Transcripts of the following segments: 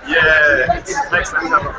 Yeah, it makes sense to have a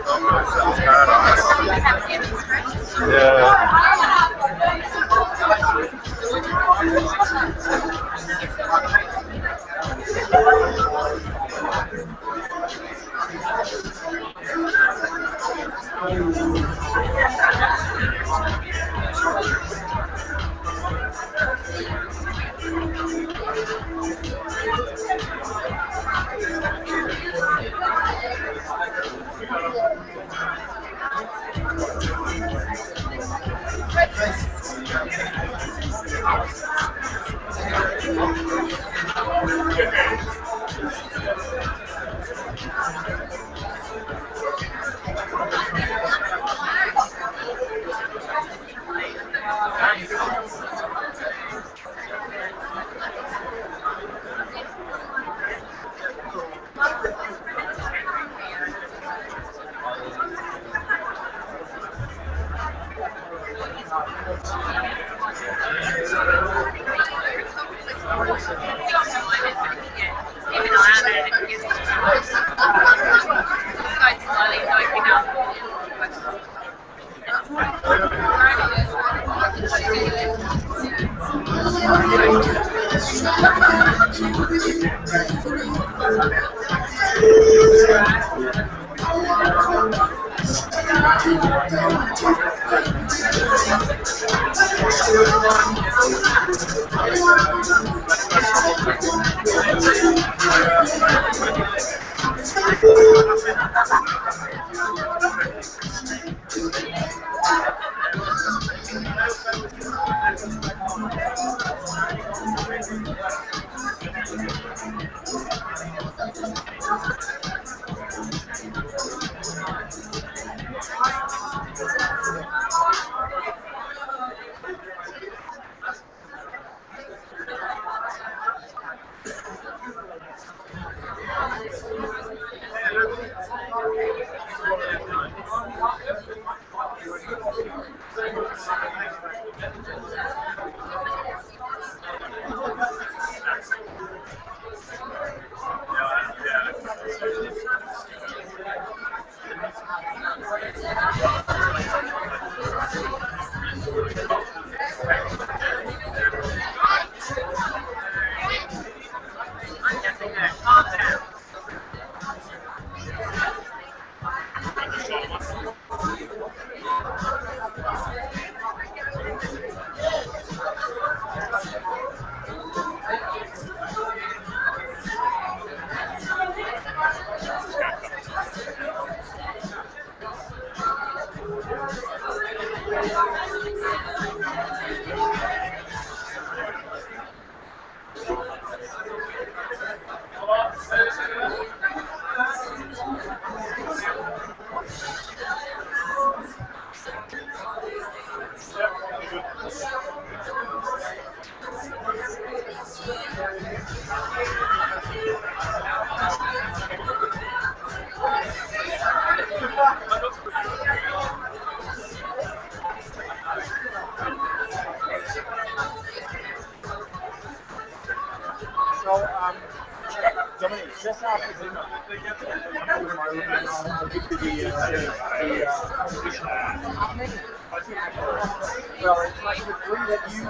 just after dinner, well, it's like the three that you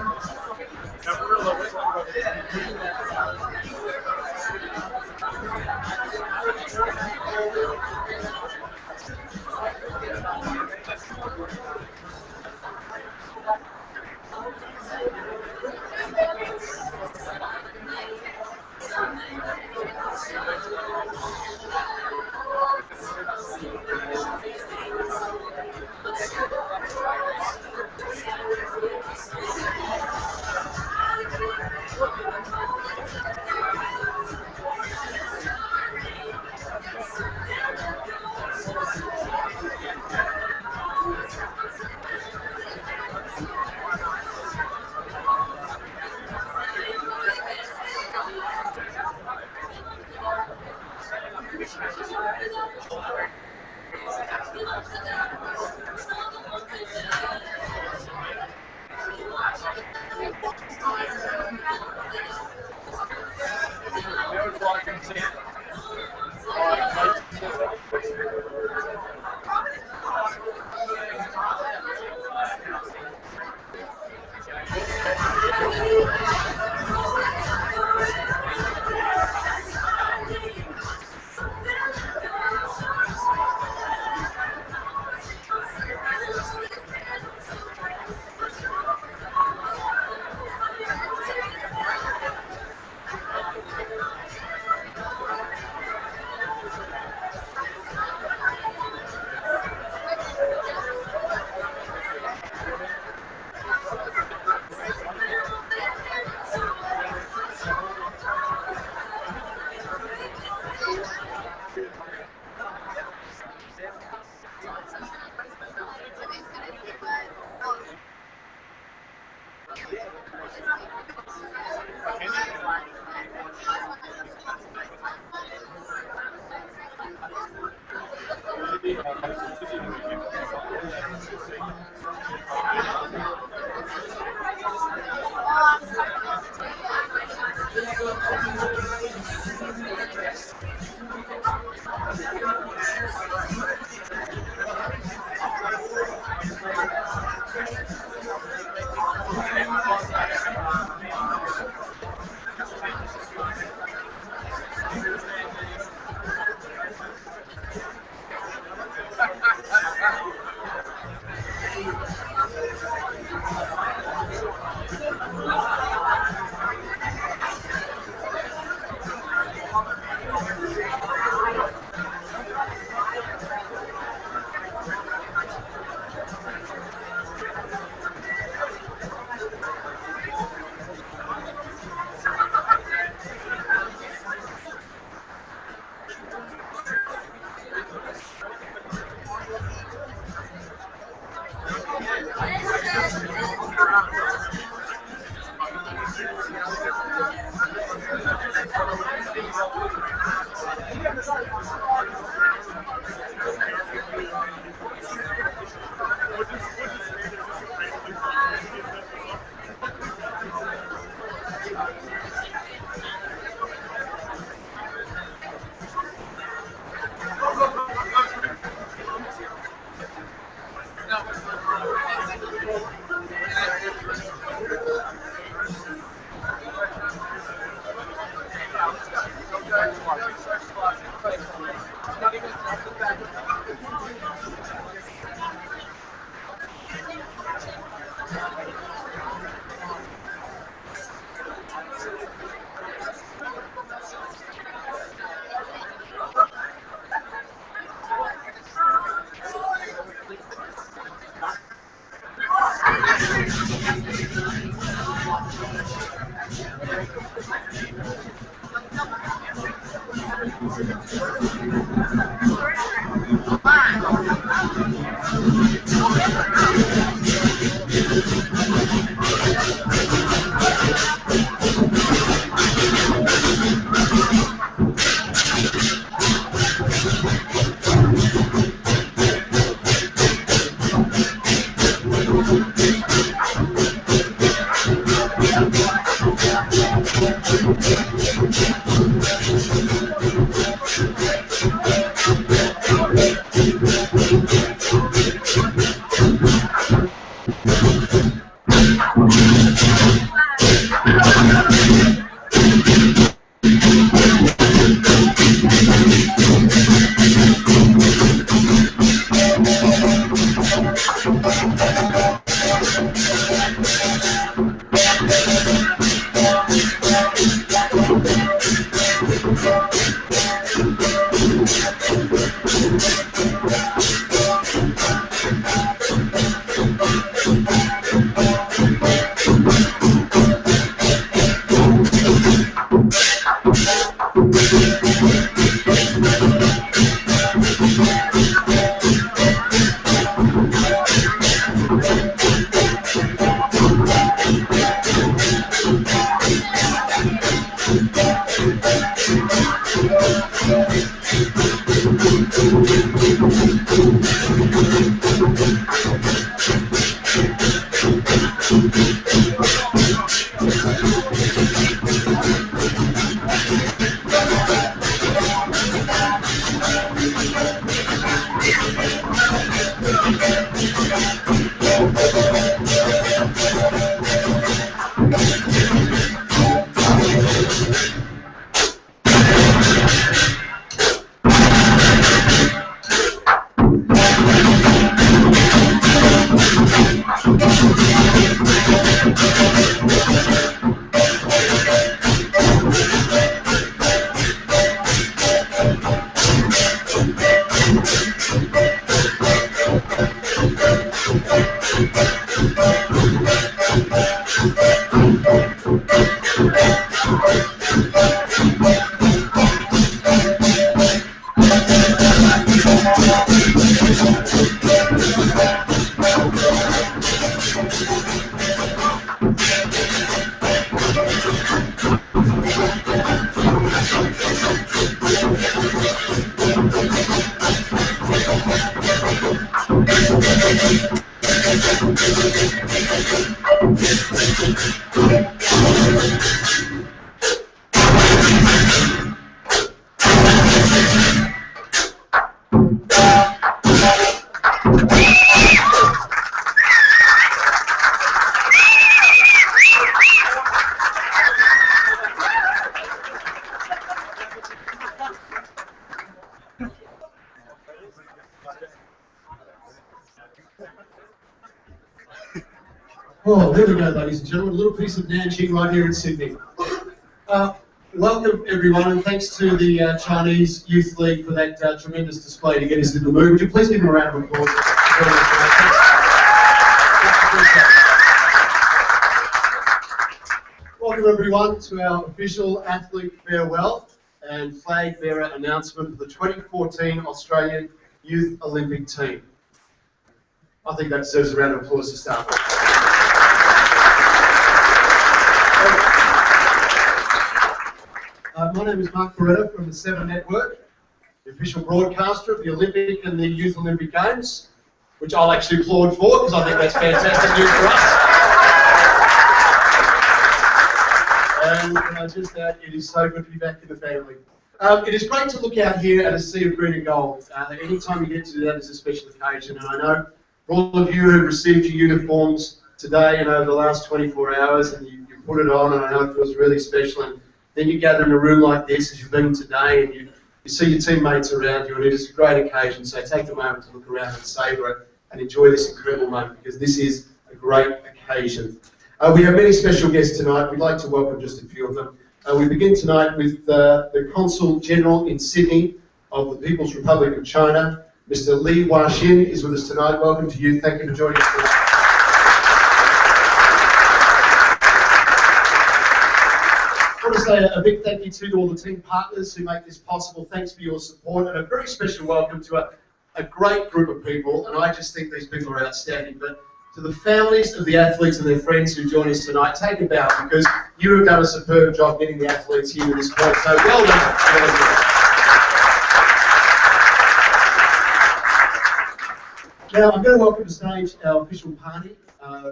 Oh, there we go, ladies and gentlemen. A little piece of Nanjing right here in Sydney. Welcome, everyone, and thanks to the Chinese Youth League for that tremendous display to get us in the mood. Would you please give them a round of applause? Welcome, everyone, to our official athlete farewell and flag bearer announcement for the 2014 Australian Youth Olympic Team. I think that deserves a round of applause to start with. My name is Mark Beretta from the 7 Network, the official broadcaster of the Olympic and the Youth Olympic Games, which I'll actually applaud for because I think that's fantastic news for us. And just that, it is so good to be back in the family. It is great to look out here at a sea of green and gold. Anytime you get to do that is a special occasion, and I know for all of you who received your uniforms today and over the last 24 hours, and you put it on, and I know it feels really special. And then you gather in a room like this, as you've been today, and you see your teammates around you, and it is a great occasion. So take a moment to look around and savour it and enjoy this incredible moment, because this is a great occasion. We have many special guests tonight. We'd like to welcome just a few of them. We begin tonight with the Consul General in Sydney of the People's Republic of China, Mr. Li Huaxin, is with us tonight. Welcome to you. Thank you for joining us tonight. I want to say a big thank you to all the team partners who make this possible. Thanks for your support, and a very special welcome to a great group of people, and I just think these people are outstanding. But to the families of the athletes and their friends who join us tonight, take a bow, because you have done a superb job getting the athletes here to this point. So well done. Well done. Now I'm going to welcome to stage our official party,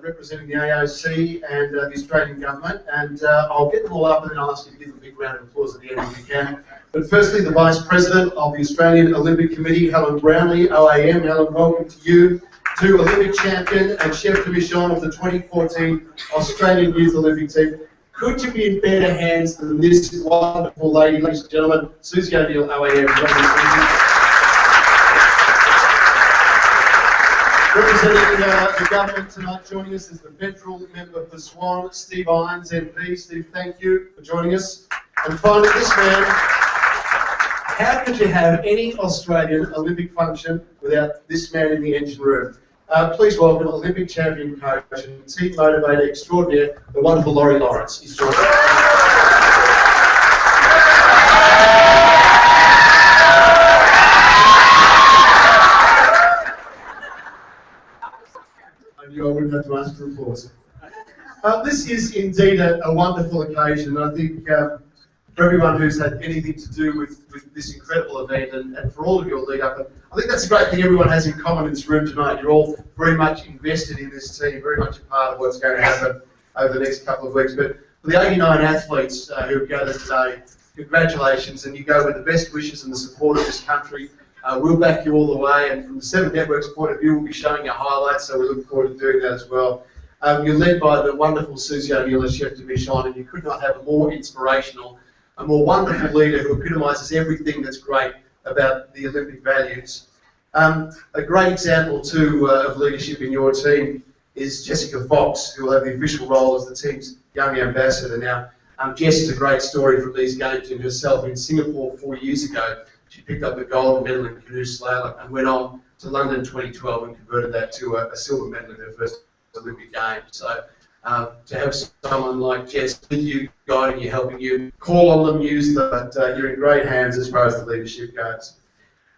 representing the AOC and the Australian government, and I'll get them all up and then I'll ask you to give them a big round of applause at the end if you can. But firstly, the Vice President of the Australian Olympic Committee, Helen Brownlee, OAM. Helen, welcome to you. To Olympic champion and chef de mission of the 2014 Australian Youth Olympic Team. Could you be in better hands than this wonderful lady, ladies and gentlemen, Susie O'Neill, OAM. Representing the government tonight, joining us is the federal member for Swan, Steve Irons, MP. Steve, thank you for joining us. And finally, this man, how could you have any Australian Olympic function without this man in the engine room? Please welcome Olympic champion coach and team motivator extraordinaire, the wonderful Laurie Lawrence. He's joining us. I knew I wouldn't have to ask for applause. This is indeed a wonderful occasion. I think for everyone who's had anything to do with this incredible event and for all of your lead up, I think that's a great thing everyone has in common in this room tonight. You're all very much invested in this team, very much a part of what's going to happen over the next couple of weeks. But for the 89 athletes who have gathered today, congratulations, and you go with the best wishes and the support of this country. We'll back you all the way, and from the 7 Network's point of view, we'll be showing you highlights, so we look forward to doing that as well. You're led by the wonderful Susie O'Neill as chef de mission, and you could not have a more inspirational, a more wonderful leader who epitomises everything that's great about the Olympic values. A great example too of leadership in your team is Jessica Fox, who will have the official role as the team's young ambassador now. Jess is a great story from these games in herself. In Singapore 4 years ago, she picked up the gold medal in canoe slalom and went on to London 2012 and converted that to a silver medal in her first Olympic Games. So to have someone like Jess with you, guiding you, helping you, call on them, use them, but you're in great hands as far as the leadership goes.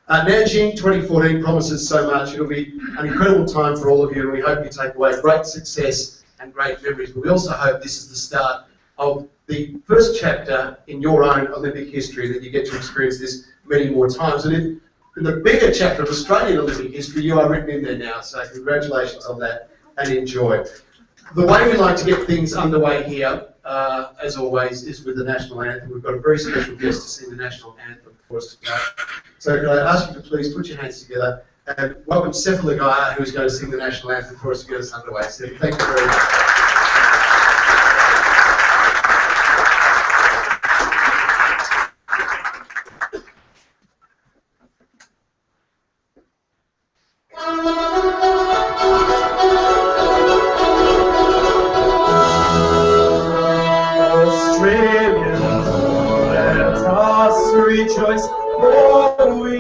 Nanjing 2014 promises so much. It'll be an incredible time for all of you, and we hope you take away great success and great memories. But we also hope this is the start of the first chapter in your own Olympic history, that you get to experience this many more times. And in the bigger chapter of Australian Olympic history, you are written in there now. So congratulations on that and enjoy. The way we like to get things underway here, as always, is with the national anthem. We've got a very special guest to sing the national anthem for us tonight. So can I ask you to please put your hands together and welcome Sefa Ligaya, who is going to sing the national anthem for us to get us underway. Sefa, thank you very much. Rejoice, for we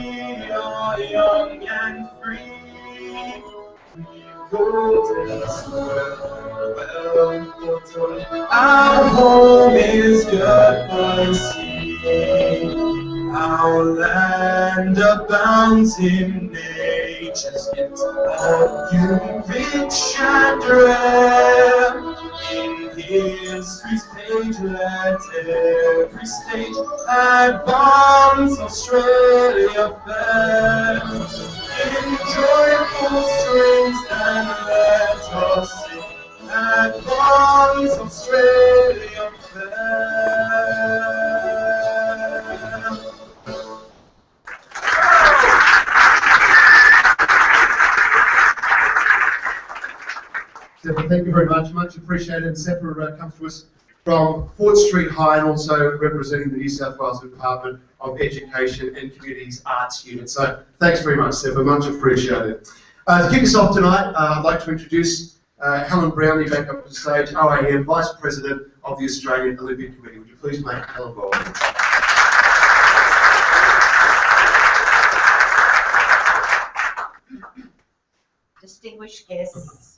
are young and free. We've golden soil, well foretold. Our home is good by sea. Our land abounds in nature's gift of you, rich and rare. In history's page, let every stage advance Australia fair. In joyful strains, and let us sing, advance Australia fair. Sefa, thank you very much. Much appreciated. And Sefa comes to us from Fort Street High and also representing the New South Wales Department of Education and Communities Arts Unit. So thanks very much, Sefa. Much appreciated. To kick us off tonight, I'd like to introduce Helen Brownlee back up to the stage, OAM Vice President of the Australian Olympic Committee. Would you please make Helen welcome? Distinguished guests,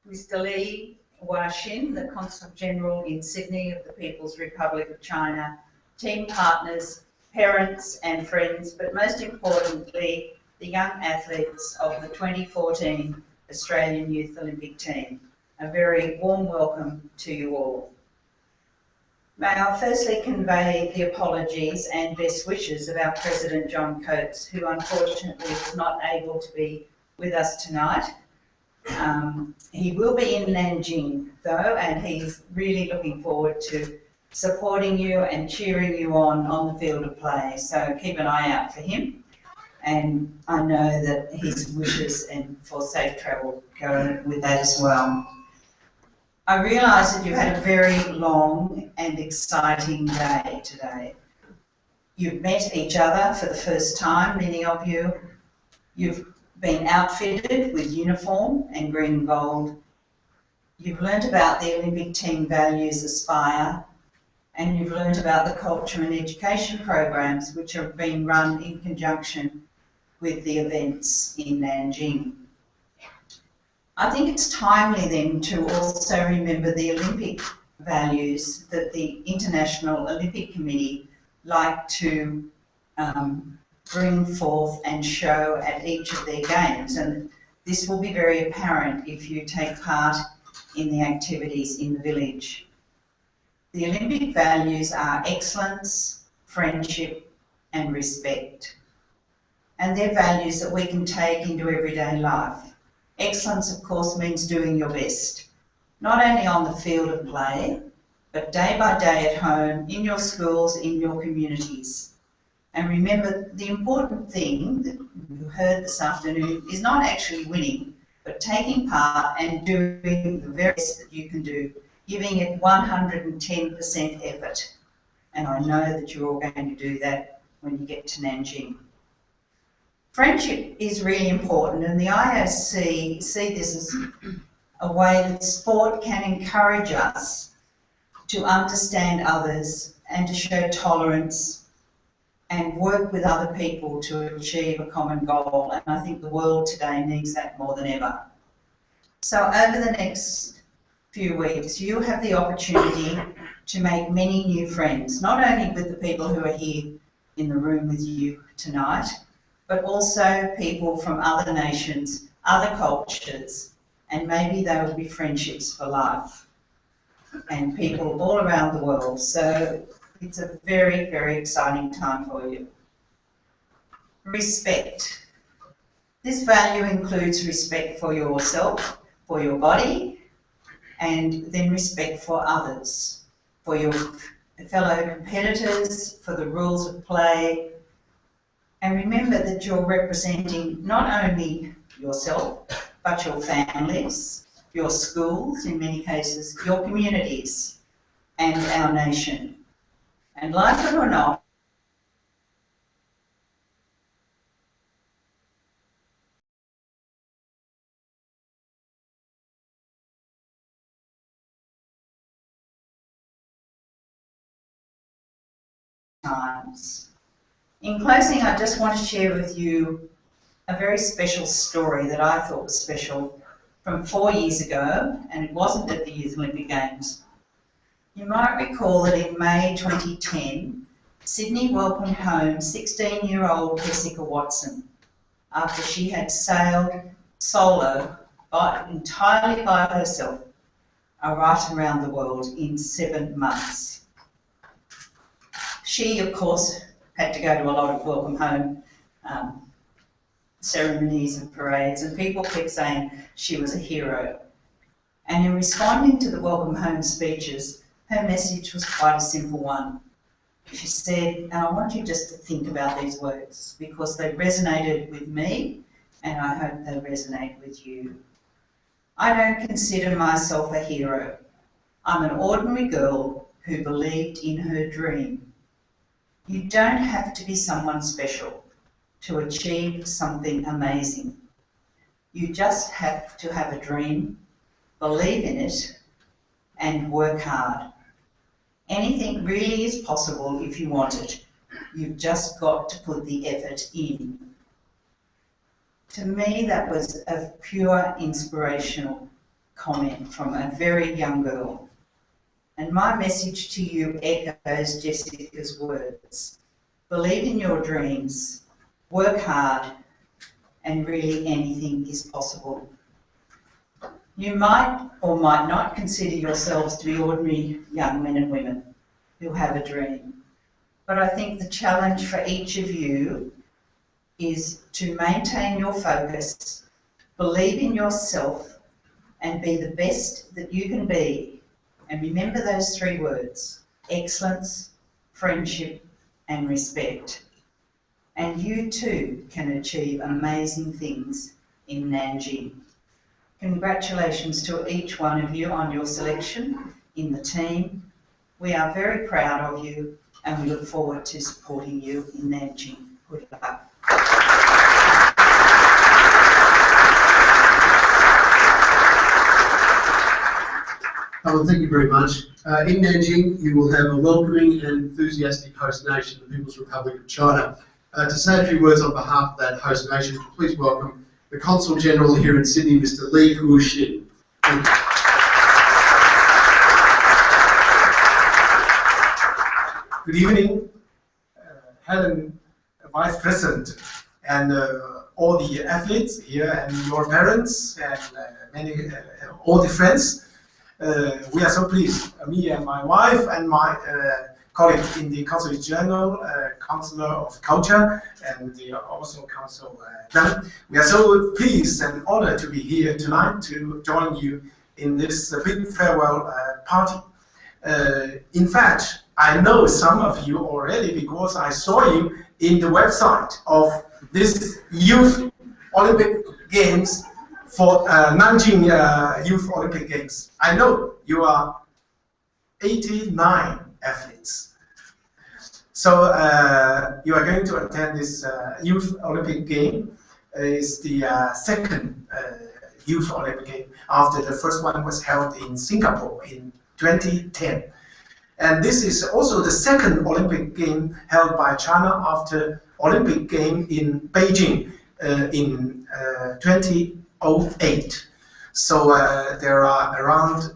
Mr. Li Huaxin, the Consul General in Sydney of the People's Republic of China, team partners, parents and friends, but most importantly, the young athletes of the 2014 Australian Youth Olympic Team. A very warm welcome to you all. May I firstly convey the apologies and best wishes of our President John Coates, who unfortunately was not able to be with us tonight. He will be in Nanjing though, and he's really looking forward to supporting you and cheering you on the field of play. So keep an eye out for him. And I know that his wishes and for safe travel go with that as well. I realise that you've had a very long and exciting day today. You've met each other for the first time, many of you. You've been outfitted with uniform and green and gold. You've learnt about the Olympic team values Aspire, and you've learnt about the culture and education programs which are being run in conjunction with the events in Nanjing. I think it's timely then to also remember the Olympic values that the International Olympic Committee like to bring forth and show at each of their games, and this will be very apparent if you take part in the activities in the village. The Olympic values are excellence, friendship and respect, and they're values that we can take into everyday life. Excellence, of course, means doing your best, not only on the field of play, but day by day at home, in your schools, in your communities. And remember, the important thing that you heard this afternoon is not actually winning, but taking part and doing the very best that you can do, giving it 110% effort. And I know that you're all going to do that when you get to Nanjing. Friendship is really important, and the IOC see this as a way that sport can encourage us to understand others and to show tolerance and work with other people to achieve a common goal. And I think the world today needs that more than ever. So over the next few weeks, you have the opportunity to make many new friends, not only with the people who are here in the room with you tonight, but also people from other nations, other cultures, and maybe they will be friendships for life, and people all around the world. So it's a very, very exciting time for you. Respect. This value includes respect for yourself, for your body, and then respect for others, for your fellow competitors, for the rules of play, and remember that you're representing not only yourself, but your families, your schools, in many cases, your communities, and our nation. And like it or not, times. In closing, I just want to share with you a very special story that I thought was special from 4 years ago, and it wasn't at the Youth Olympic Games. You might recall that in May 2010, Sydney welcomed home 16-year-old Jessica Watson after she had sailed solo entirely by herself right around the world in 7 months. She, of course, had to go to a lot of welcome home ceremonies and parades, and people kept saying she was a hero. And in responding to the welcome home speeches, her message was quite a simple one. She said, and I want you just to think about these words because they resonated with me and I hope they resonate with you. I don't consider myself a hero. I'm an ordinary girl who believed in her dream. You don't have to be someone special to achieve something amazing. You just have to have a dream, believe in it, and work hard. Anything really is possible if you want it. You've just got to put the effort in. To me, that was a pure inspirational comment from a very young girl. And my message to you echoes Jessica's words. Believe in your dreams, work hard, and really anything is possible. You might or might not consider yourselves to be ordinary young men and women who have a dream. But I think the challenge for each of you is to maintain your focus, believe in yourself, and be the best that you can be. And remember those 3 words, excellence, friendship, and respect. And you too can achieve amazing things in Nanjing. Congratulations to each one of you on your selection in the team. We are very proud of you and we look forward to supporting you in Nanjing. Good luck. Well, thank you very much. In Nanjing, you will have a welcoming and enthusiastic host nation, the People's Republic of China. To say a few words on behalf of that host nation, please welcome the Consul General here in Sydney, Mr. Li Huixin. Good evening, Helen, Vice President, and all the athletes here, and your parents, and all the friends. We are so pleased, me and my wife and my colleague in the Consul General, Counselor of Culture, and also Council. We are so pleased and honored to be here tonight to join you in this big farewell party. In fact, I know some of you already because I saw you in the website of this Youth Olympic Games for Nanjing Youth Olympic Games. I know you are 89 athletes. So you are going to attend this Youth Olympic Game. It's the second Youth Olympic Game after the first one was held in Singapore in 2010. And this is also the second Olympic game held by China after Olympic game in Beijing in 2008. So there are around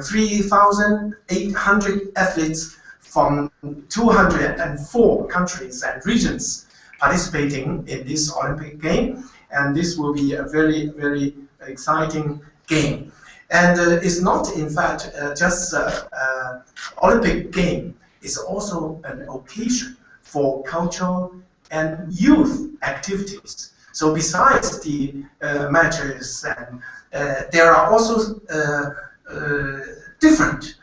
3,800 athletes from 204 countries and regions participating in this Olympic game. And this will be a very, very exciting game. And it's not, in fact, just an Olympic game. It's also an occasion for cultural and youth activities. So besides the matches, and there are also different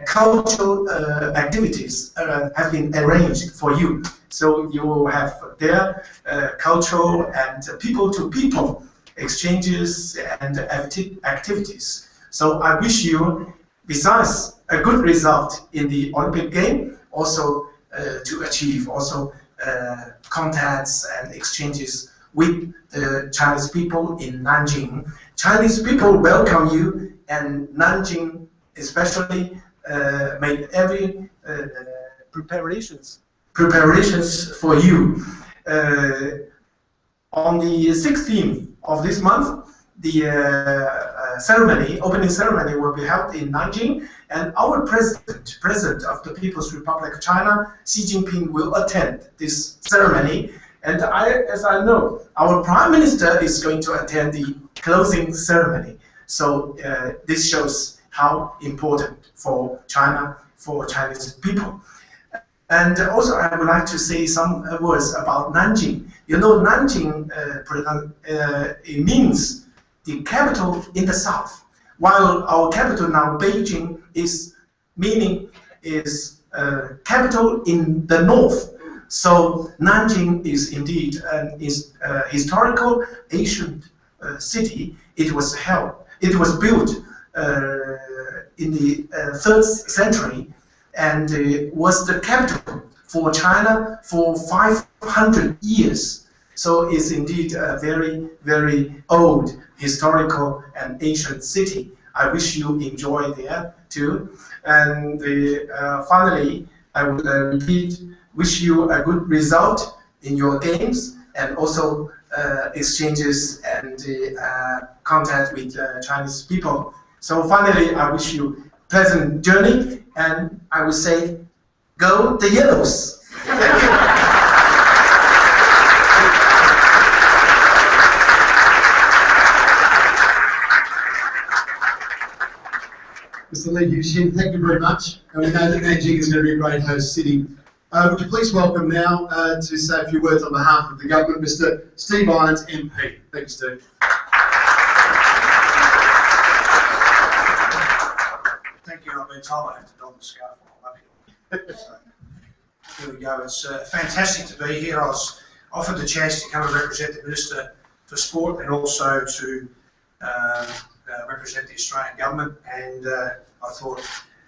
cultural activities have been arranged for you. So you will have their cultural and people-to-people exchanges and activities. So I wish you, besides a good result in the Olympic game, also to achieve also contacts and exchanges with the Chinese people in Nanjing. Chinese people welcome you, and Nanjing especially made every preparations for you. On the 16th of this month, the opening ceremony will be held in Nanjing, and our president of the People's Republic of China, Xi Jinping, will attend this ceremony. And as I know, our Prime Minister is going to attend the closing ceremony. So this shows how important for China, for Chinese people. And also I would like to say some words about Nanjing. You know, Nanjing it means the capital in the south, while our capital now, Beijing, is capital in the north. So Nanjing is indeed an historical ancient city. It was built in the 3rd century, and was the capital for China for 500 years. So it's indeed a very, very old historical and ancient city. I wish you enjoy there too. And finally, I would repeat, wish you a good result in your games, and also exchanges and contact with Chinese people. So finally, I wish you pleasant journey, and I would say, go the Yellows! Mr. Li Yuxin, thank you very much. And we know that Nanjing is going to be a great host city. Would you please welcome now to say a few words on behalf of the government, Mr. Steve Irons, MP. Thank you, Steve. Thank you. I've been told I have to don the scarf while I'm up here. So, here we go. It's fantastic to be here. I was offered the chance to come and represent the Minister for Sport, and also to represent the Australian Government. And I thought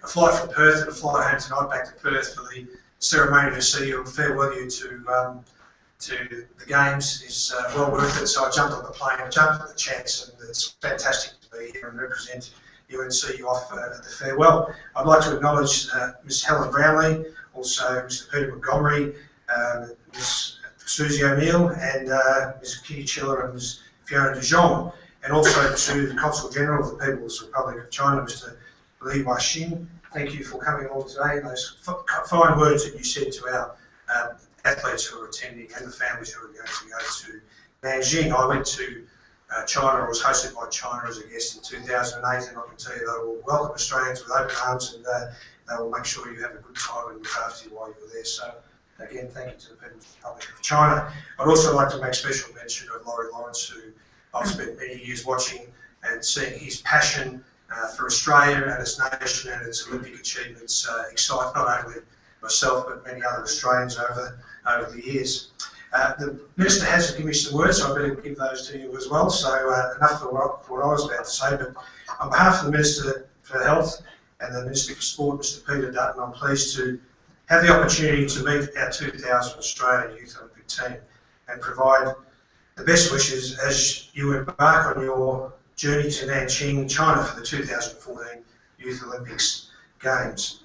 a flight from Perth and a flight home tonight back to Perth for the ceremony to see you and farewell you to the Games is well worth it. So I jumped on the plane, I jumped at the chance, and it's fantastic to be here and represent you and see you off at the farewell. I'd like to acknowledge Ms Helen Brownlee, also Mr Peter Montgomery, Ms Susie O'Neill, and Ms Kitty Chiller and Ms Fiona de Jong, and also to the Consul General of the People's Republic of China, Mr Li Yuxin. Thank you for coming along today, and those fine words that you said to our athletes who are attending and the families who are going to go to Nanjing. I went to China, I was hosted by China as a guest in 2008, and I can tell you they will welcome Australians with open arms, and they will make sure you have a good time and look after you while you're there. So again, thank you to the People's Republic of China. I'd also like to make special mention of Laurie Lawrence, who I've spent many years watching and seeing his passion for Australia and its nation and its Olympic achievements excite not only myself but many other Australians over the years. The Minister has given me some words, so I better give those to you as well. So enough for what I was about to say, but on behalf of the Minister for Health and the Minister for Sport, Mr Peter Dutton, I'm pleased to have the opportunity to meet our 2000 Australian Youth Olympic team and provide the best wishes as you embark on your journey to Nanjing, China for the 2014 Youth Olympics Games.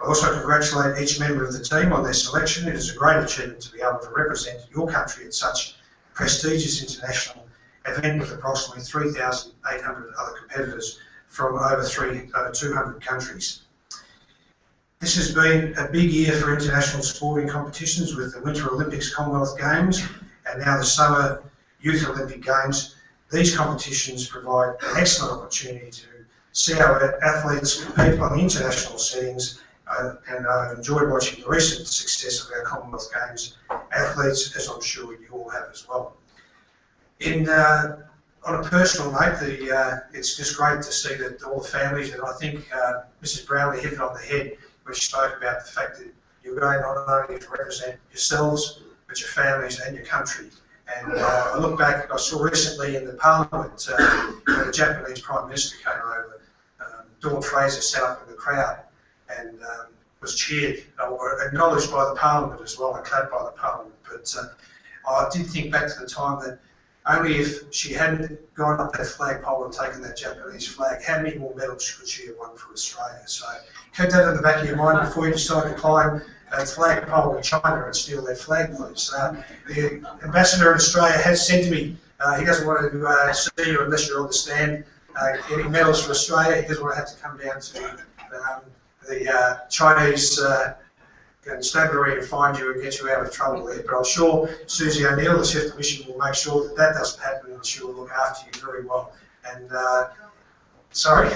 I also congratulate each member of the team on their selection. It is a great achievement to be able to represent your country at such a prestigious international event with approximately 3,800 other competitors from over 200 countries. This has been a big year for international sporting competitions with the Winter Olympics, Commonwealth Games, and now the Summer Youth Olympic Games. These competitions provide an excellent opportunity to see our athletes compete on the international settings, and I've enjoyed watching the recent success of our Commonwealth Games athletes, as I'm sure you all have as well. In On a personal note, it's just great to see that all the families, and I think Mrs. Brownlee hit it on the head when she spoke about the fact that you're going not only to represent yourselves, but your families and your country. And I look back, I saw recently in the Parliament when the Japanese Prime Minister came over, Dawn Fraser sat up in the crowd and was cheered or acknowledged by the Parliament as well, and clapped by the Parliament. But I did think back to the time that only if she hadn't gone up that flagpole and taken that Japanese flag, how many more medals could she have won for Australia? So keep that in the back of your mind before you decide to climb a flagpole in China and steal their flag, please. The ambassador in Australia has said to me he doesn't want to see you unless you're on the stand getting medals for Australia. He doesn't want to have to come down to the Chinese constabulary and find you and get you out of trouble there. But I'm sure Susie O'Neill, the Chef de Mission, will make sure that that doesn't happen, and she will look after you very well. And sorry.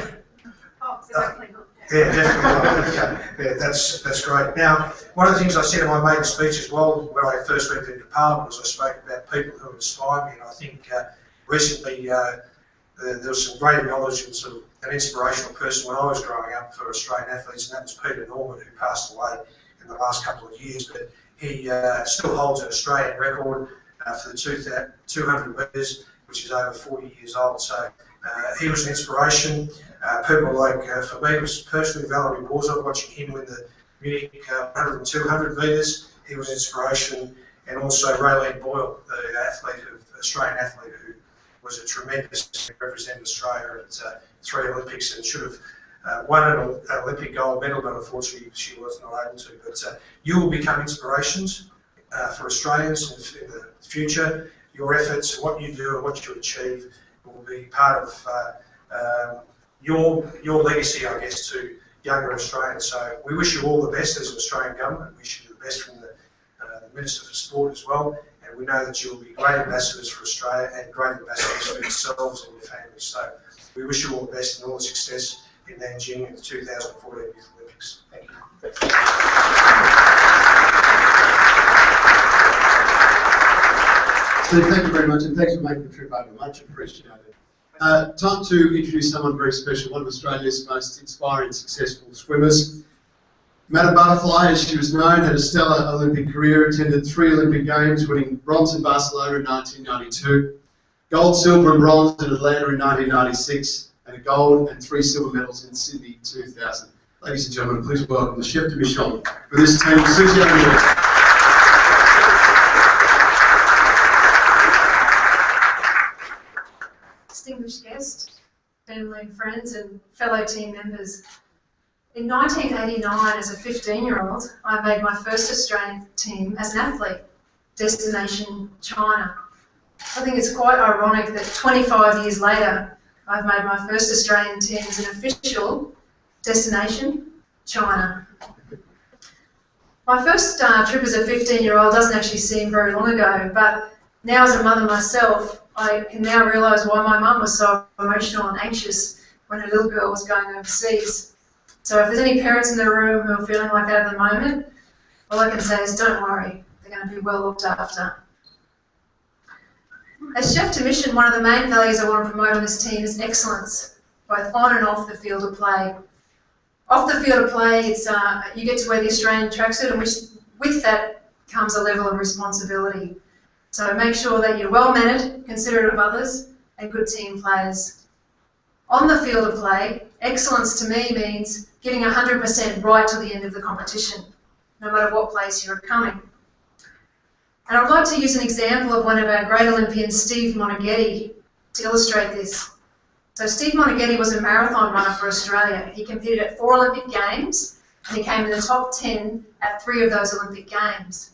Oh, exactly. Yeah, definitely. Yeah, that's great. Now, one of the things I said in my maiden speech as well when I first went into Parliament was I spoke about people who inspire me, and I think recently there was some great acknowledgements of an inspirational person when I was growing up for Australian athletes, and that was Peter Norman, who passed away in the last couple of years, but he still holds an Australian record for the 200 metres, which is over 40 years old. So he was an inspiration. People like, for me, it was personally Valerie Borzov, watching him win the Munich 100 and 200 metres. He was an inspiration. And also Raylene Boyle, the Australian athlete who was a tremendous representative of Australia at 3 Olympics and should have won an Olympic gold medal, but unfortunately she was not able to. But you will become inspirations for Australians in the future. Your efforts and what you do and what you achieve will be part of your legacy, I guess, to younger Australians. So we wish you all the best as an Australian government. We wish you the best from the Minister for Sport as well. And we know that you will be great ambassadors for Australia and great ambassadors for yourselves and your families. So we wish you all the best and all the success in Nanjing in the 2014 Youth Olympics. Thank you. Steve, thank you very much, and thanks for making the trip over. Much appreciated. Time to introduce someone very special, one of Australia's most inspiring, successful swimmers. Madam Butterfly, as she was known, had a stellar Olympic career, attended 3 Olympic Games, winning bronze in Barcelona in 1992, gold, silver and bronze in Atlanta in 1996, and a gold and 3 silver medals in Sydney 2000. Ladies and gentlemen, please welcome the Chef de Mission for this team, Susie O'Neill. Distinguished guests, family and friends and fellow team members. In 1989, as a 15-year-old, I made my first Australian team as an athlete, destination China. I think it's quite ironic that 25 years later, I've made my first Australian team as an official destination China. My first trip as a 15-year-old doesn't actually seem very long ago, but now as a mother myself, I can now realise why my mum was so emotional and anxious when her little girl was going overseas. So if there's any parents in the room who are feeling like that at the moment, all I can say is don't worry, they're going to be well looked after. As Chef de Mission, one of the main values I want to promote on this team is excellence, both on and off the field of play. Off the field of play, it's you get to wear the Australian tracksuit, and with that comes a level of responsibility. So make sure that you're well-mannered, considerate of others, and good team players. On the field of play, excellence to me means getting 100% right to the end of the competition, no matter what place you're coming. And I'd like to use an example of one of our great Olympians, Steve Monaghetti, to illustrate this. So Steve Monaghetti was a marathon runner for Australia. He competed at 4 Olympic Games, and he came in the top 10 at 3 of those Olympic Games.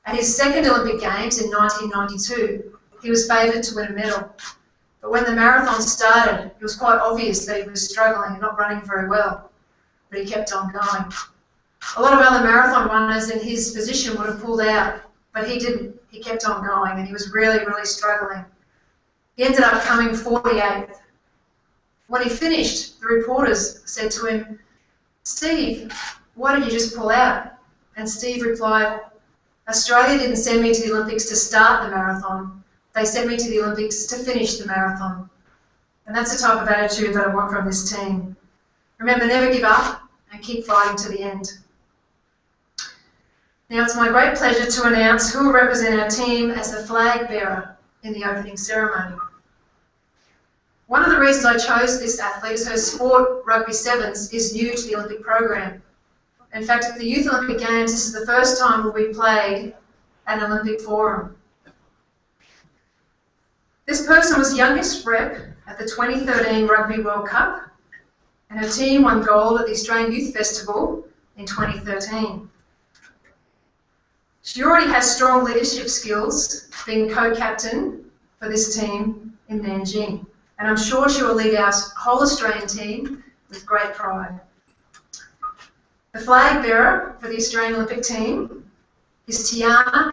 At his second Olympic Games in 1992, he was favoured to win a medal. But when the marathon started, it was quite obvious that he was struggling and not running very well. But he kept on going. A lot of other marathon runners in his position would have pulled out, but he didn't. He kept on going, and he was really, really struggling. He ended up coming 48th. When he finished, the reporters said to him, "Steve, why did you just pull out?" And Steve replied, "Australia didn't send me to the Olympics to start the marathon. they sent me to the Olympics to finish the marathon. And that's the type of attitude that I want from this team. Remember, never give up and keep fighting to the end. Now it's my great pleasure to announce who will represent our team as the flag bearer in the opening ceremony. One of the reasons I chose this athlete is her sport, rugby sevens, is new to the Olympic program. In fact, at the Youth Olympic Games, this is the first time we'll be played at an Olympic forum. This person was youngest rep at the 2013 Rugby World Cup, and her team won gold at the Australian Youth Festival in 2013. She already has strong leadership skills, being co-captain for this team in Nanjing, and I'm sure she will lead our whole Australian team with great pride. The flag bearer for the Australian Olympic team is Tiana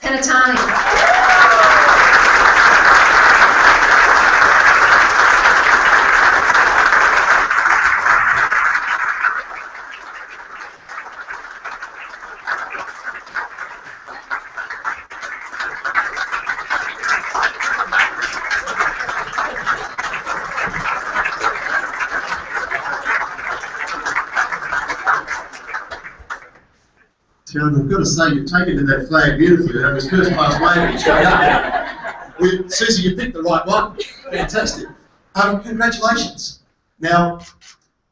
Penatani. I've got to say, you've taken to that flag beautifully. That was first class waving straight up. Susie, you picked the right one. Fantastic. Congratulations. Now,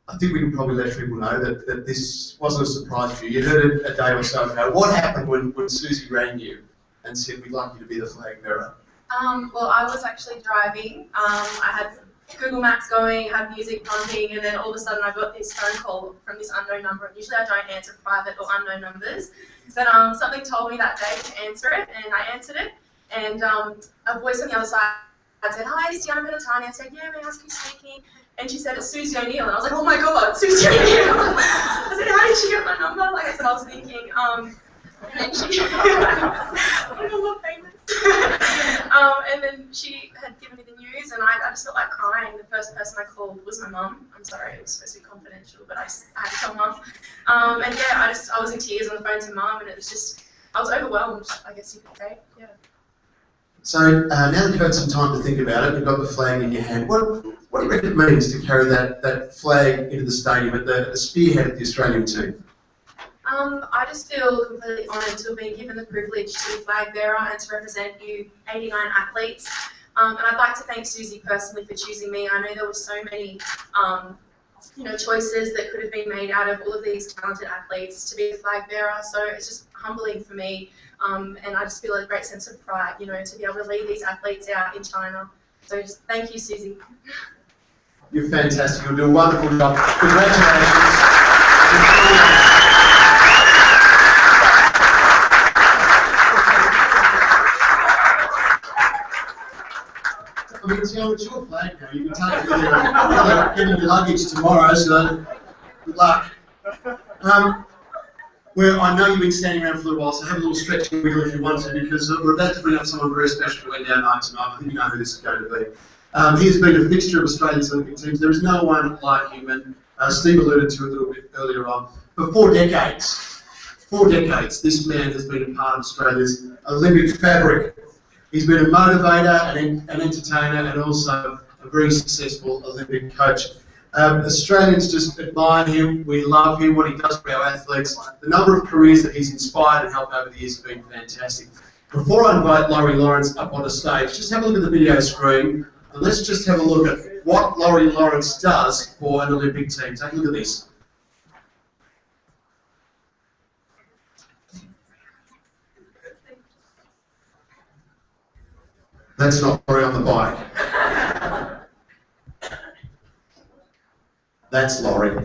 I think we can probably let people know that this wasn't a surprise for you. You heard it a day or so ago. What happened when Susie rang you and said, we'd like you to be the flag bearer? Well, I was actually driving. I had Google Maps going, had music pumping, and then all of a sudden I got this phone call from this unknown number. And usually I don't answer private or unknown numbers, but something told me that day to answer it, and I answered it. And a voice on the other side said, "Hi, it's Tiana Penatani." I said, "Yeah, may I ask who's speaking?" And she said, "It's Susie O'Neill." And I was like, "Oh my God, Susie O'Neill!" I said, "How did she get my number?" Like I said, I was thinking. And then she, I'm not famous. And then she had given me the news, and I just felt like crying. The first person I called was my mum. I'm sorry, it was supposed to be confidential, but I had to tell mum. And yeah, I was in tears on the phone to mum, and it was just, I was overwhelmed, I guess you could say. Yeah. So now that you've had some time to think about it, you've got the flag in your hand. What do you reckon it means to carry that flag into the stadium at the spearhead of the Australian team? I just feel completely honoured to have been given the privilege to be flag bearer and to represent you 89 athletes. And I'd like to thank Susie personally for choosing me. I know there were so many choices that could have been made out of all of these talented athletes to be the flag bearer. So it's just humbling for me, and I just feel a great sense of pride, to be able to lead these athletes out in China. So just thank you, Susie. You're fantastic. You'll do a wonderful job. Congratulations. I mean, it's your flag now. You can take it with you. Getting your luggage tomorrow, so good luck. Well, I know you've been standing around for a little while, so have a little stretch and wiggle if you want to, because we're about to bring up someone very special to end our night tonight. I think you know who this is going to be. He has been a fixture of Australia's Olympic teams. There is no one like him, and Steve alluded to it a little bit earlier on. For 4 decades, this man has been a part of Australia's Olympic fabric. He's been a motivator, an entertainer, and also a very successful Olympic coach. Australians just admire him. We love him, what he does for our athletes. The number of careers that he's inspired and helped over the years has been fantastic. Before I invite Laurie Lawrence up on the stage, just have a look at the video screen, and let's just have a look at what Laurie Lawrence does for an Olympic team. Take a look at this. That's not Laurie on the bike. That's Laurie.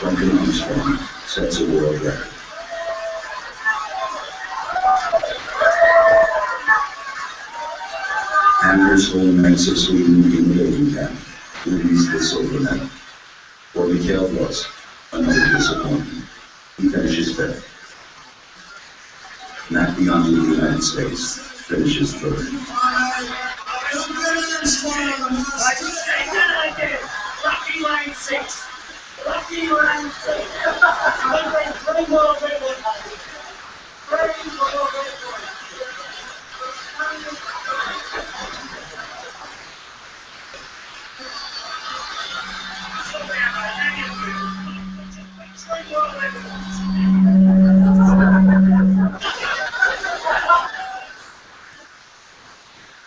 Duncan Armstrong sets a world record. Anders Holmberg of Sweden in the golden pen wins the silver medal. For Mikael Voss, another disappointment. He finishes fifth. Matt Biondi of the United States finishes third. Lucky line 6. Lucky line 6.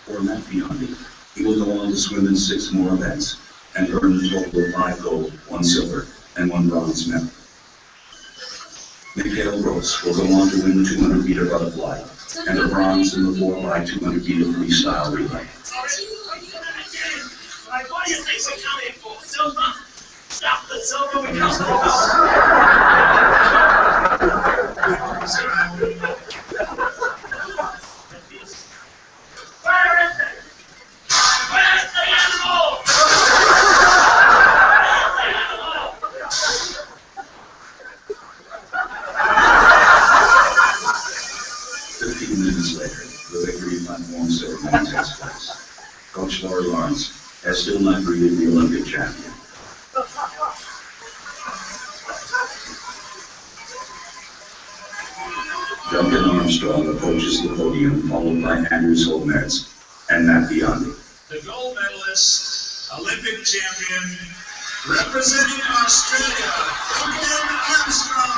For Matt Biondi, he will go on to swim in 6 more events and earn a total of 5 gold, 1 silver, and 1 bronze medal. Mikael Gross will go on to win the 200-meter butterfly and a bronze in the 4x200-meter freestyle relay. What do you think we're coming for? Silver? Stop the silver, we come for Where is it? Where's the animal? Where's the animal? 15 minutes later, the victory platform ceremony takes place. Coach Laurie Lawrence has still not greeted the Olympic champion. Duncan Armstrong approaches the podium, followed by Anders Holmberg and Matt Biondi. The gold medalist, Olympic champion, representing Australia, Duncan Armstrong.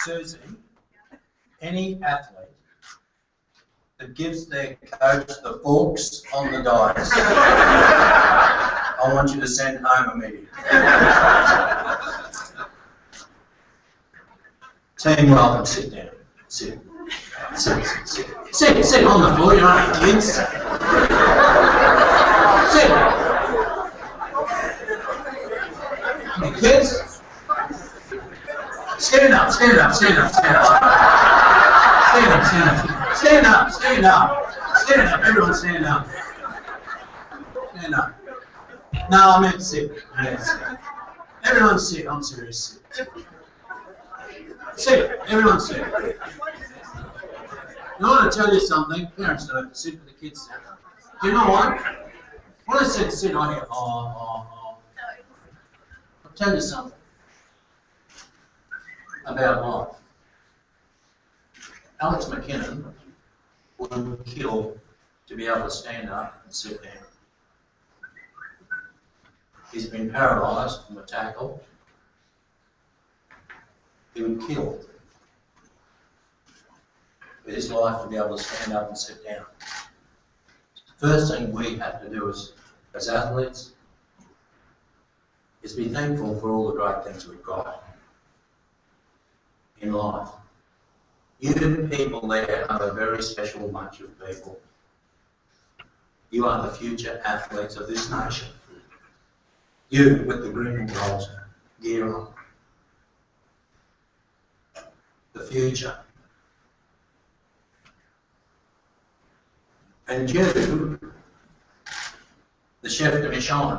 Susie, any athlete that gives their coach the forks on the dice, I want you to send home immediately. Team, welcome, sit down. Sit. Sit on the floor, you don't have kids. Sit. Any kids? Stand up, stand up, stand up, stand up. Stand up, stand up. Stand up, stand up. Stand up, everyone stand up. Stand up. No, I meant sit. I meant sit. Everyone sit, I'm serious. Sit, everyone sit. I want to tell you something. Parents don't have to sit, but the kids sit. Do you know what? When I said sit, I hear, oh. I'll tell you something about life. Alex McKinnon would kill to be able to stand up and sit down. He's been paralysed from a tackle. He would kill for his life to be able to stand up and sit down. First thing we have to do as athletes is be thankful for all the great things we've got in life. You people there are a very special bunch of people. You are the future athletes of this nation. You with the green and gold gear on. The future. And you, the chef de mission,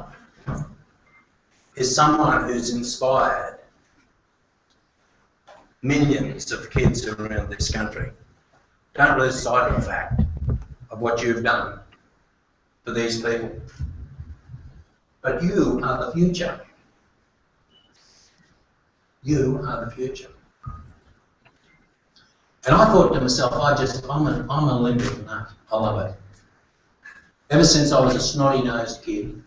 is someone who's inspired millions of kids around this country. Don't lose sight of the fact of what you've done for these people. But you are the future. You are the future. And I thought to myself, I'm an Olympic nut. I love it. Ever since I was a snotty-nosed kid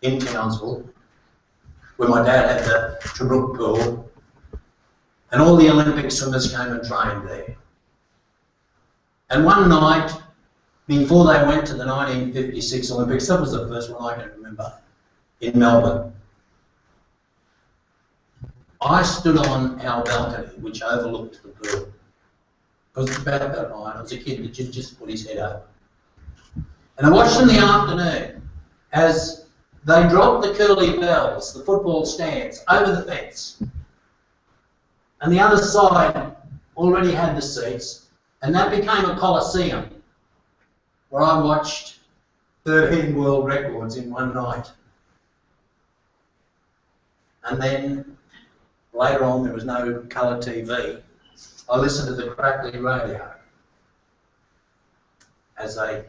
in Townsville, where my dad had the Trebrook pool, and all the Olympic swimmers came and trained there. And one night, before they went to the 1956 Olympics, that was the first one I can remember, in Melbourne, I stood on our balcony, which overlooked the pool. It was about that night. I was a kid that just put his head up. And I watched in the afternoon as they dropped the curly bells, the football stands, over the fence. And the other side already had the seats, and that became a coliseum where I watched 13 world records in one night. And then later on, there was no colour TV. I listened to the crackly radio as they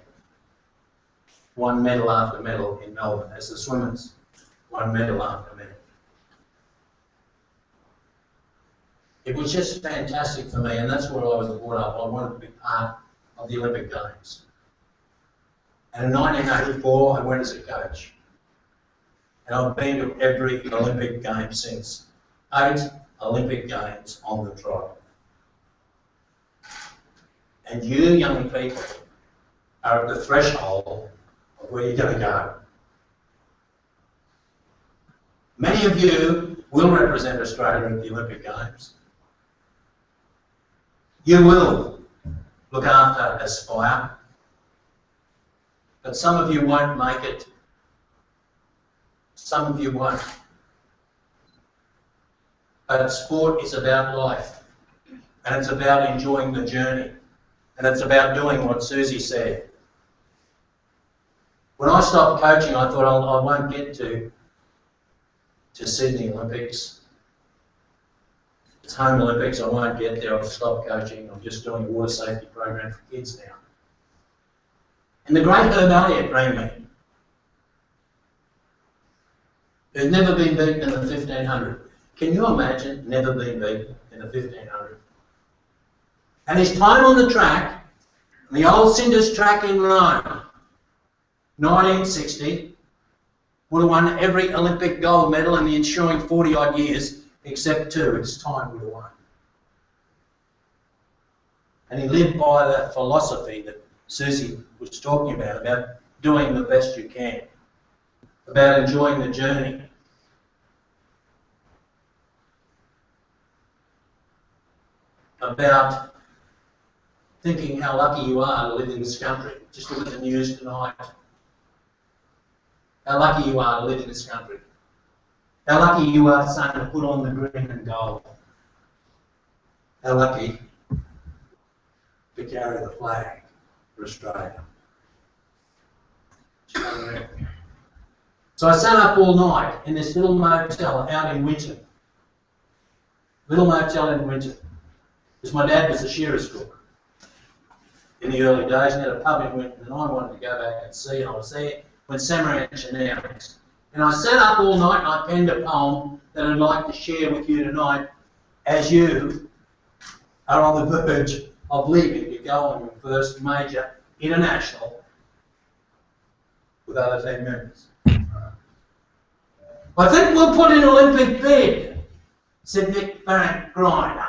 won medal after medal in Melbourne, as the swimmers won medal after medal. It was just fantastic for me, and that's where I was brought up. I wanted to be part of the Olympic Games. And in 1984, I went as a coach. And I've been to every Olympic game since. 8 Olympic Games on the trot. And you young people are at the threshold of where you're going to go. Many of you will represent Australia at the Olympic Games. You will look after Aspire, but some of you won't make it. Some of you won't. But sport is about life, and it's about enjoying the journey, and it's about doing what Susie said. When I stopped coaching, I thought I won't get to Sydney Olympics. It's home Olympics, I won't get there, I've stopped coaching, I'm just doing a water safety program for kids now. And the great Herb Elliott rang me, who's never been beaten in the 1500. Can you imagine never being beaten in the 1500? And his time on the track, the old Cinders track in Rome, 1960, would have won every Olympic gold medal in the ensuing 40-odd years, except 2. His time would have won. And he lived by that philosophy that Susie was talking about doing the best you can, about enjoying the journey. About thinking how lucky you are to live in this country. Just look at the news tonight. How lucky you are to live in this country. How lucky you are, son, to put on the green and gold. How lucky to carry the flag for Australia. So I sat up all night in this little motel out in Winton. Little motel in Winton. Because my dad was a shearer's cook in the early days, and had a pub in Winton, and I wanted to go back and see, and I was there when Samaranch announced. And I sat up all night and I penned a poem that I'd like to share with you tonight as you are on the verge of leaving to go on your first major international with other team members. I think we'll put in Olympic bid, said Nick Grinder.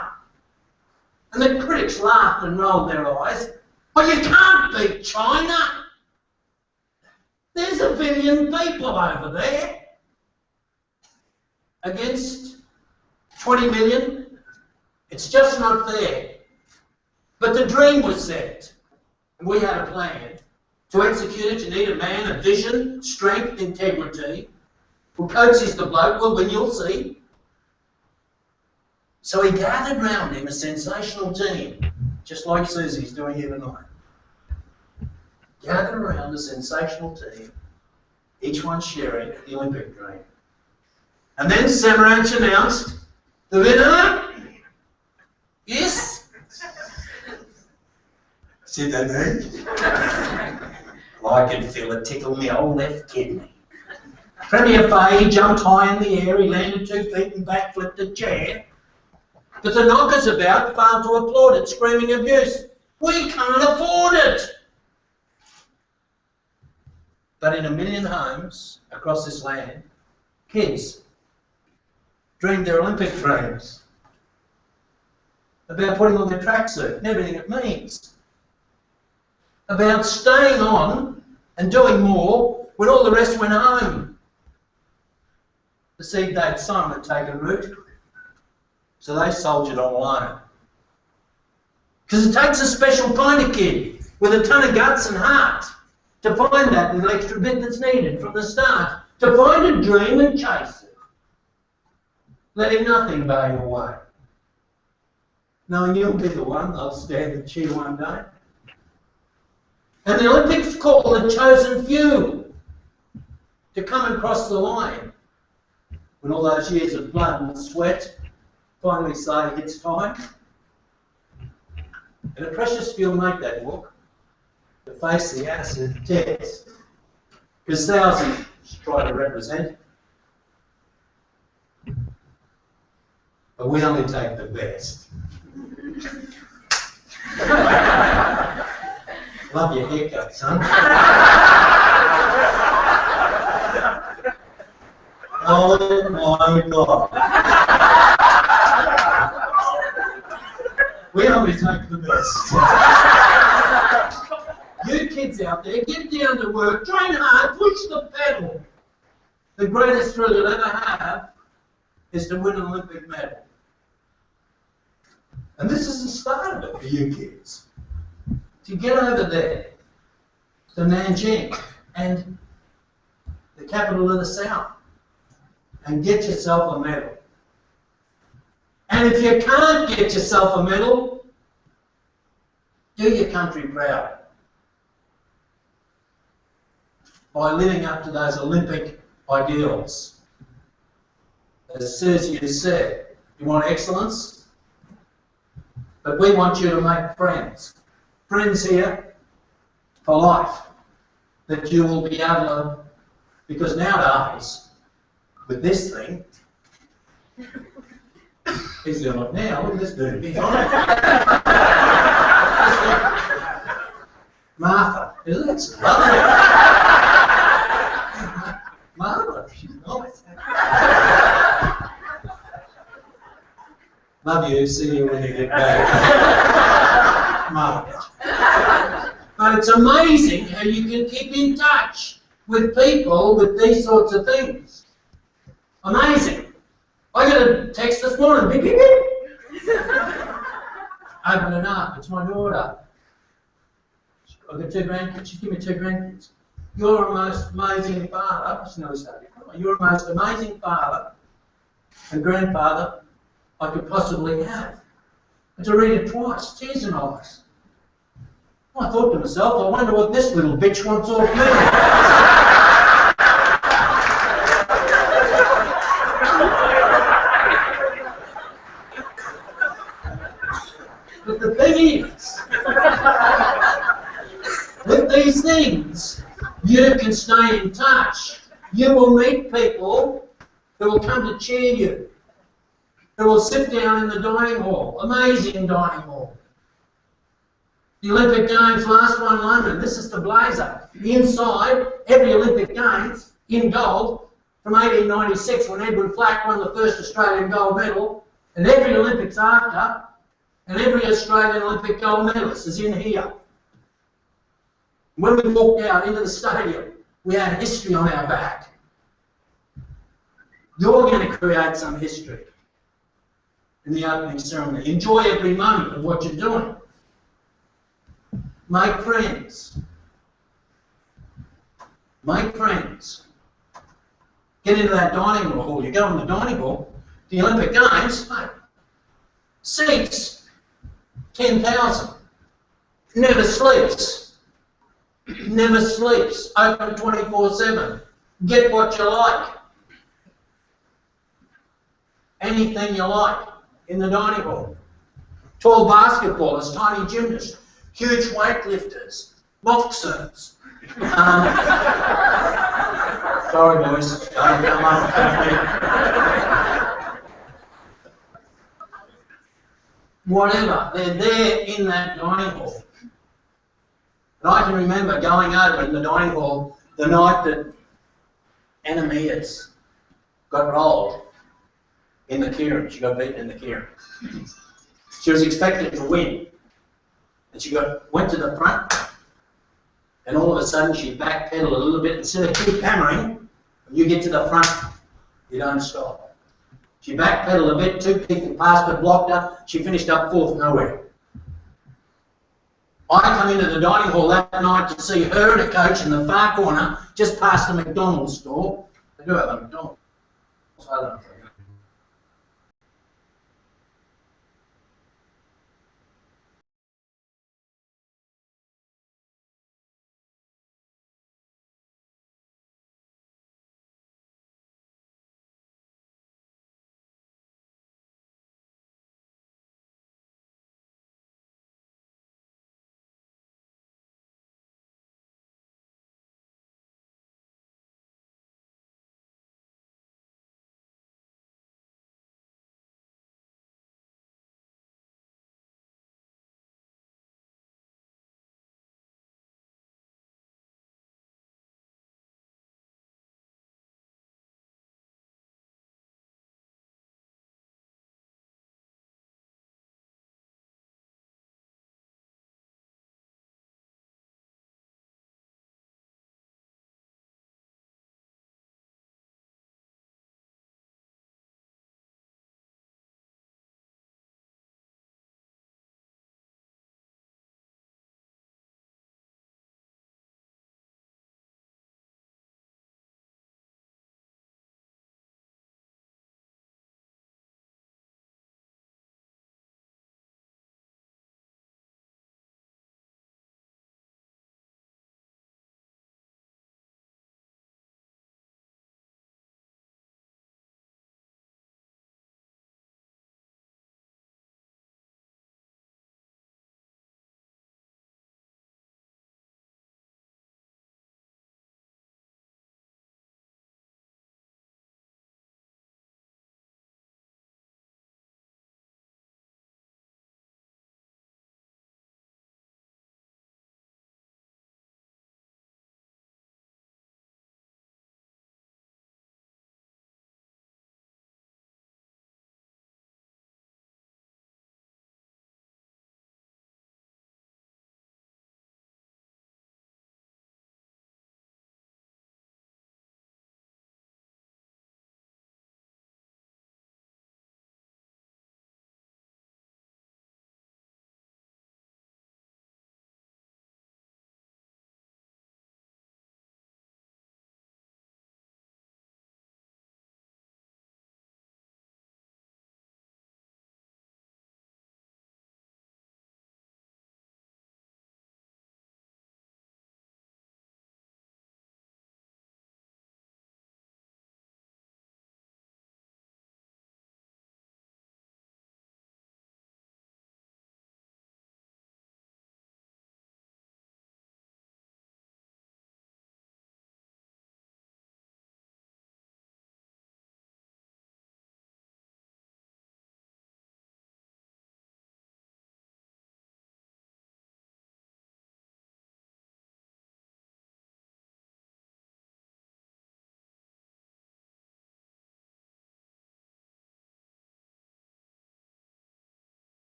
And the critics laughed and rolled their eyes. But you can't beat China. There's 1 billion people over there. against 20 million. It's just not fair. But the dream was set. And we had a plan. To execute it, you need a man of vision, strength, integrity. Well, Coates is the bloke. Well, when you'll see. So he gathered round him a sensational team, just like Susie's doing here tonight. Gathered around a sensational team, each one sharing the Olympic dream. And then Samaranch announced, the winner, yes? See that name? Well, I could feel it tickle me old left kidney. Premier Fahey jumped high in the air, he landed 2 feet and backflipped a chair. But the knockers about failed to applaud it, screaming abuse. We can't afford it! But in 1 million homes across this land, kids dreamed their Olympic dreams about putting on their tracksuit and everything it means, about staying on and doing more when all the rest went home. The seed they'd sown had taken root, so they soldiered on alone. Because it takes a special kind of kid with a ton of guts and heart to find that little extra bit that's needed from the start, to find a dream and chase it, letting nothing bar your way, knowing you'll be the one they'll stand and cheer one day. And the Olympics call the chosen few to come and cross the line when all those years of blood and sweat finally say it's time. And a precious few make that walk to face the acid test, because thousands try to represent, but we only take the best. Love your haircut, son. Oh my God. We only take the best. You kids out there, get down to work, train hard, push the pedal. The greatest thrill you'll ever have is to win an Olympic medal. And this is the start of it for you kids. To get over there to Nanjing and the capital of the South and get yourself a medal. And if you can't get yourself a medal, do your country proud by living up to those Olympic ideals. As Susie has said, you want excellence, but we want you to make friends. Friends here for life, that you will be able to, because nowadays, with this thing, he's doing it now, look at this dude, he's on it. Martha, isn't it? It's lovely. Martha, she's nice. Love you, see you when you get back. Martha. But it's amazing how you can keep in touch with people with these sorts of things. Amazing. I got a text this morning, beep, beep, beep. Open it up, it's my daughter. I've got 2 grandkids, she's given me 2 grandkids. You're a most amazing father, you're a most amazing father and grandfather I could possibly have. And to read it twice, tears in eyes. I thought to myself, I wonder what this little bitch wants off me. But the thing is, with these things, you can stay in touch. You will meet people who will come to cheer you, who will sit down in the dining hall, amazing dining hall. The Olympic Games, last one, London, this is the blazer. Inside, every Olympic Games, in gold, from 1896 when Edwin Flack won the first Australian gold medal, and every Olympics after, and every Australian Olympic gold medalist is in here. When we walked out into the stadium, we had history on our back. You're going to create some history in the opening ceremony. Enjoy every moment of what you're doing. Make friends. Make friends. Get into that dining hall. You go in the dining hall, the Olympic Games, mate, seats, 10,000. Never sleeps. Never sleeps. Open 24/7. Get what you like. Anything you like in the dining hall. Tall basketballers, tiny gymnasts, huge weightlifters, boxers. Sorry, boys. Don't come up with me. Whatever. They're there in that dining hall. And I can remember going over in the dining hall the night that Anamias got rolled in the keirin. She got beaten in the keirin. She was expected to win. And she went to the front, and all of a sudden she backpedaled a little bit. Instead of keep hammering, you get to the front, you don't stop. She backpedaled a bit, two people passed her, blocked her, she finished up fourth, nowhere. I come into the dining hall that night to see her and a coach in the far corner, just past the McDonald's store. They do have a McDonald's. I don't know.